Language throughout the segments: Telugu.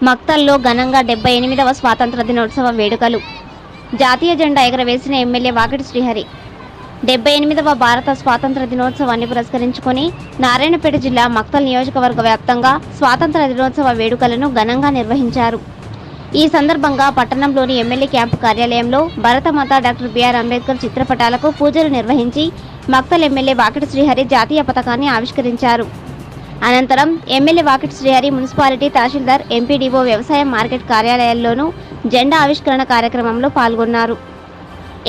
మక్తల్లో ఘనంగా 78వ స్వాతంత్ర దినోత్సవ వేడుకలు. జాతీయ జెండా ఎగరవేసిన ఎమ్మెల్యే వాకిటి శ్రీహరి. 78వ భారత స్వాతంత్ర దినోత్సవాన్ని పురస్కరించుకొని నారాయణపేట జిల్లా మక్తల్ నియోజకవర్గ వ్యాప్తంగా స్వాతంత్ర దినోత్సవ వేడుకలను ఘనంగా నిర్వహించారు. ఈ సందర్భంగా పట్టణంలోని ఎమ్మెల్యే క్యాంపు కార్యాలయంలో భారతమాత డాక్టర్ బిఆర్ అంబేద్కర్ చిత్రపటాలకు పూజలు నిర్వహించి మక్తల్ ఎమ్మెల్యే వాకిటి శ్రీహరి జాతీయ పతాకాన్ని ఆవిష్కరించారు. అనంతరం ఎమ్మెల్యే వాకిటి శ్రీహరి మున్సిపాలిటీ తహసీల్దార్, ఎంపీడీఓ, వ్యవసాయ మార్కెట్ కార్యాలయాల్లోనూ జెండా ఆవిష్కరణ కార్యక్రమంలో పాల్గొన్నారు.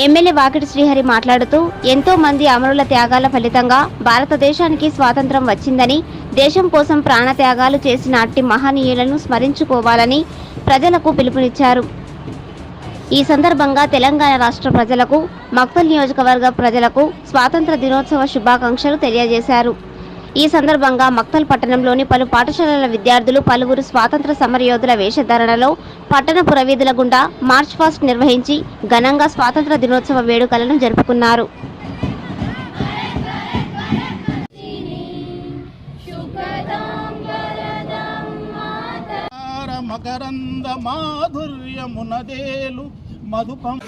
ఎమ్మెల్యే వాకిటి శ్రీహరి మాట్లాడుతూ, ఎంతో మంది అమరుల త్యాగాల ఫలితంగా భారతదేశానికి స్వాతంత్ర్యం వచ్చిందని, దేశం కోసం ప్రాణత్యాగాలు చేసిన అట్టి మహనీయులను స్మరించుకోవాలని ప్రజలకు పిలుపునిచ్చారు. ఈ సందర్భంగా తెలంగాణ రాష్ట్ర ప్రజలకు, మక్తల్ నియోజకవర్గ ప్రజలకు స్వాతంత్ర దినోత్సవ శుభాకాంక్షలు తెలియజేశారు. ఈ సందర్భంగా మక్తల్ పట్టణంలోని పలు పాఠశాలల విద్యార్థులు పలువురు స్వాతంత్ర సమరయోధుల వేషధారణలో పట్టణ పురవీధుల గుండా మార్చ్ పాస్ట్ నిర్వహించి ఘనంగా స్వాతంత్ర దినోత్సవ వేడుకలను జరుపుకున్నారు. మకరంద మాధుర్యమునదేలు మధుపం